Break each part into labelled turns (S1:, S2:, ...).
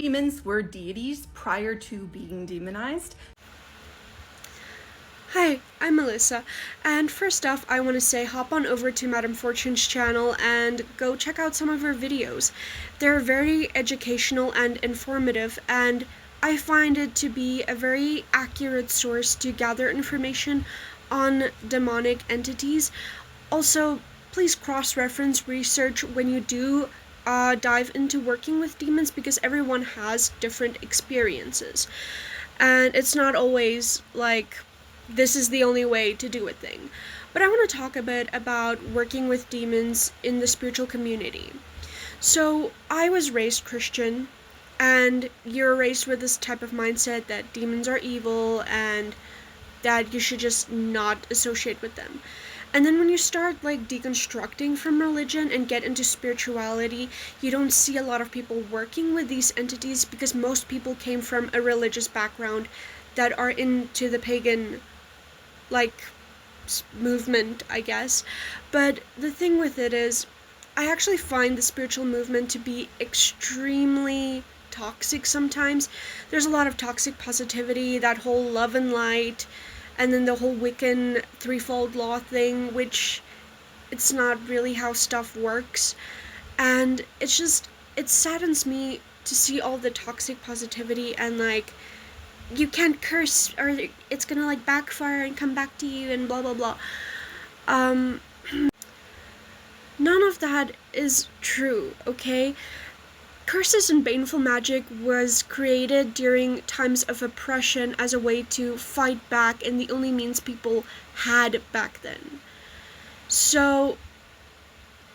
S1: Demons were deities prior to being demonized.
S2: Hi, I'm Melissa, and first off, I want to say hop on over to Madame Fortune's channel and go check out some of her videos. They're very educational and informative, and I find it to be a very accurate source to gather information on demonic entities. Also, please cross-reference research when you do dive into working with demons, because everyone has different experiences. And it's not always like this is the only way to do a thing. But I want to talk a bit about working with demons in the spiritual community. So, I was raised Christian, and you're raised with this type of mindset that demons are evil and that you should just not associate with them. And then when you start like deconstructing from religion and get into spirituality, you don't see a lot of people working with these entities because most people came from a religious background that are into the pagan like movement, I guess. But the thing with it is, I actually find the spiritual movement to be extremely toxic sometimes. There's a lot of toxic positivity, that whole love and light, and then the whole Wiccan threefold law thing, which it's not really how stuff works. And it's just, it saddens me to see all the toxic positivity and like, you can't curse or it's gonna like backfire and come back to you and blah blah blah. None of that is true, okay? Curses and baneful magic was created during times of oppression as a way to fight back, and the only means people had back then. So,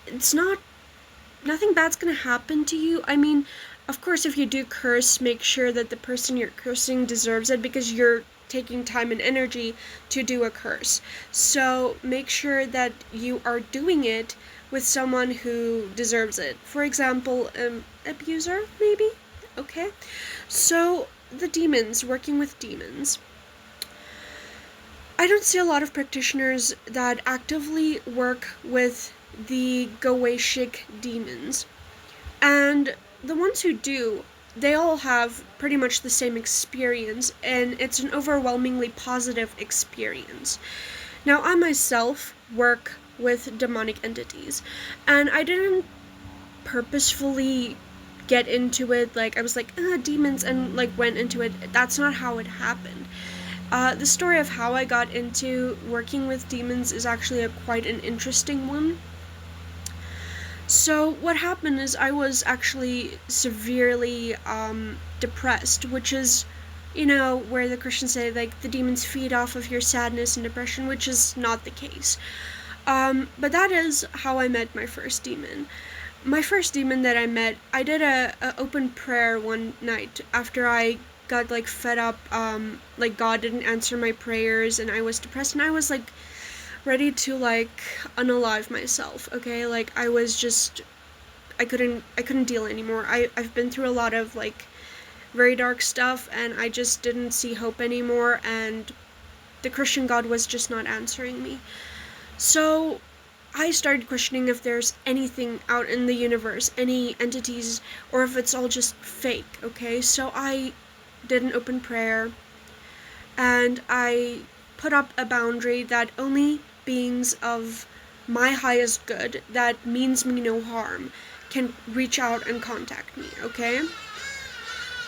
S2: it's nothing bad's gonna happen to you. I mean, of course, if you do curse, make sure that the person you're cursing deserves it, because you're taking time and energy to do a curse. So make sure that you are doing it with someone who deserves it. For example, abuser, maybe? Okay. So, the demons, working with demons. I don't see a lot of practitioners that actively work with the Goetic demons. And the ones who do, they all have pretty much the same experience, and it's an overwhelmingly positive experience. Now, I myself work with demonic entities, and I didn't purposefully get into it, like, I was like, demons, and, like, went into it. That's not how it happened. The story of how I got into working with demons is actually quite an interesting one. So what happened is I was actually severely depressed, which is, where the Christians say, like, the demons feed off of your sadness and depression, which is not the case. But that is how I met my first demon. My first demon that I met, I did a open prayer one night after I got, like, fed up, like, God didn't answer my prayers, and I was depressed, and I was, like, ready to, like, unalive myself, okay? Like, I was just, I couldn't deal anymore. I've been through a lot of, like, very dark stuff, and I just didn't see hope anymore, and the Christian God was just not answering me. So, I started questioning if there's anything out in the universe, any entities, or if it's all just fake, okay? So I did an open prayer, and I put up a boundary that only beings of my highest good, that means me no harm, can reach out and contact me, okay?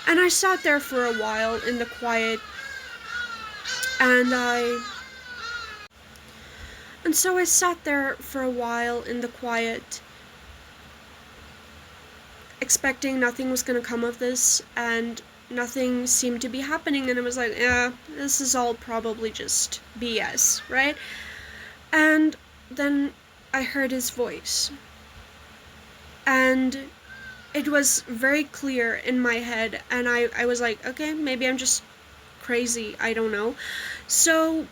S2: And I sat there for a while in the quiet, and so I sat there for a while in the quiet, expecting nothing was gonna come of this, and nothing seemed to be happening, and I was like, yeah, this is all probably just BS, right? And then I heard his voice, and it was very clear in my head, and I was like, okay, maybe I'm just crazy, I don't know. So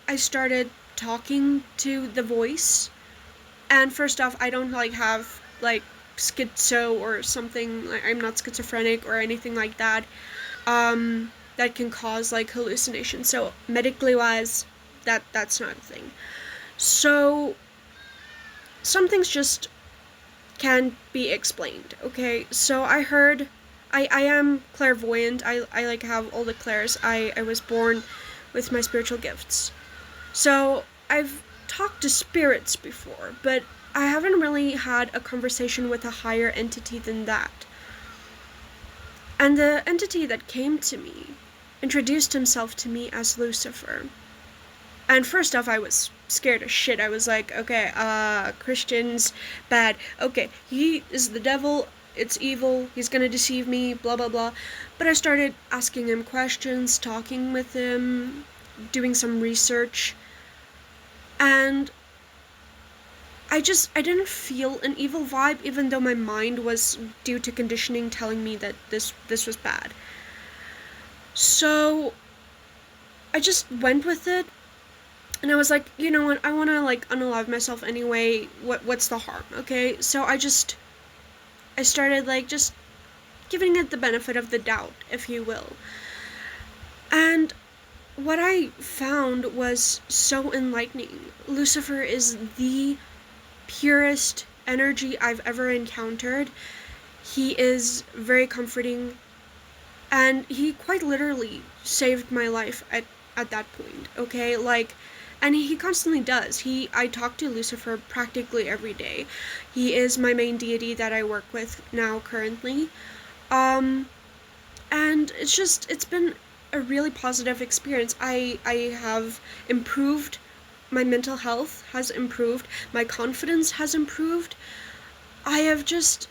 S2: I started talking to the voice, and first off, I don't like have like schizo or something, like I'm not schizophrenic or anything like that, that can cause like hallucinations. So medically wise, that's not a thing. So some things just can't be explained, okay? So I heard I am clairvoyant. I like have all the clairs. I was born with my spiritual gifts. So I've talked to spirits before, but I haven't really had a conversation with a higher entity than that. And the entity that came to me introduced himself to me as Lucifer. And first off, I was scared as shit. I was like, okay, Christians, bad. Okay, he is the devil, it's evil, he's gonna deceive me, blah, blah, blah. But I started asking him questions, talking with him, doing some research. And I didn't feel an evil vibe, even though my mind was, due to conditioning, telling me that this was bad. So I just went with it. And I was like, you know what, I want to like unalive myself anyway. What's the harm, okay? So I started like just giving it the benefit of the doubt, if you will. And what I found was so enlightening. Lucifer is the purest energy I've ever encountered. He is very comforting, and he quite literally saved my life at that point, okay? Like, and he constantly does. I talk to Lucifer practically every day. He is my main deity that I work with now currently. And it's been a really positive experience. I have improved. My mental health has improved. My confidence has improved. I have just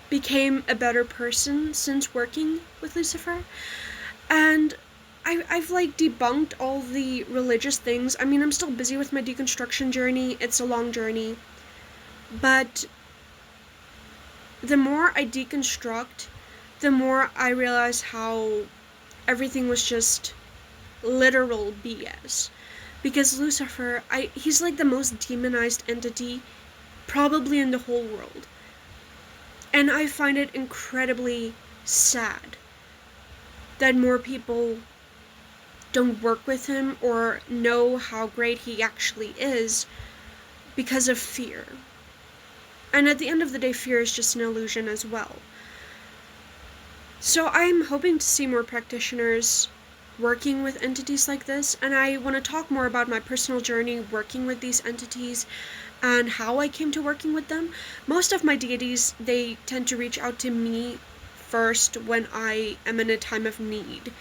S2: became a better person since working with Lucifer. And I've like debunked all the religious things. I mean, I'm still busy with my deconstruction journey. It's a long journey. But the more I deconstruct, the more I realize how everything was just literal BS. Because Lucifer, he's like the most demonized entity probably in the whole world. And I find it incredibly sad that more people don't work with him or know how great he actually is because of fear. And at the end of the day, fear is just an illusion as well. So I'm hoping to see more practitioners working with entities like this, and I want to talk more about my personal journey working with these entities and how I came to working with them. Most of my deities, they tend to reach out to me first when I am in a time of need.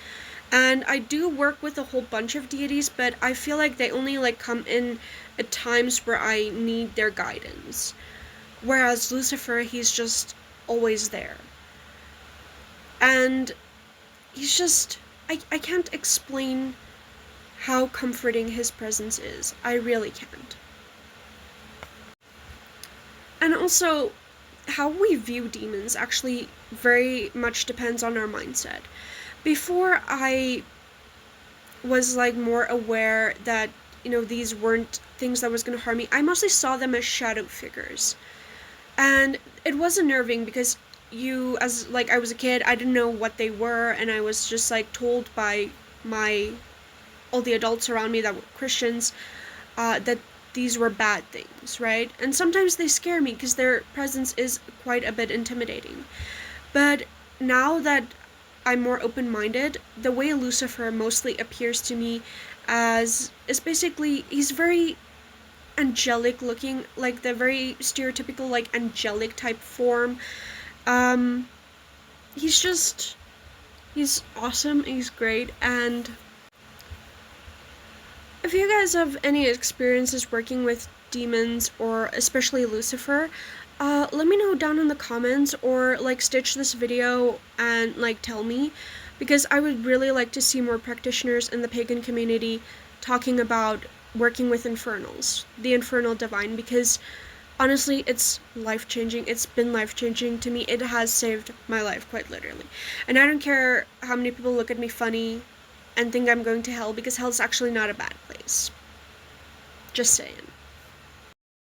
S2: And I do work with a whole bunch of deities, but I feel like they only like come in at times where I need their guidance. Whereas Lucifer, he's just always there. And he's just, I can't explain how comforting his presence is. I really can't. And also, how we view demons actually very much depends on our mindset. Before I was like more aware that, you know, these weren't things that was going to harm me, I mostly saw them as shadow figures. And it was unnerving because as like I was a kid, I didn't know what they were, and I was just like told by all the adults around me that were Christians that these were bad things, right? And sometimes they scare me because their presence is quite a bit intimidating. But now that I'm more open-minded, the way Lucifer mostly appears to me is basically, he's very angelic looking, like the very stereotypical like angelic type form. He's awesome, he's great, and if you guys have any experiences working with demons, or especially Lucifer, let me know down in the comments, or like stitch this video and like tell me, because I would really like to see more practitioners in the pagan community talking about working with infernals, the infernal divine, because honestly, it's life-changing. It's been life-changing to me. It has saved my life, quite literally. And I don't care how many people look at me funny and think I'm going to hell, because hell's actually not a bad place. Just saying.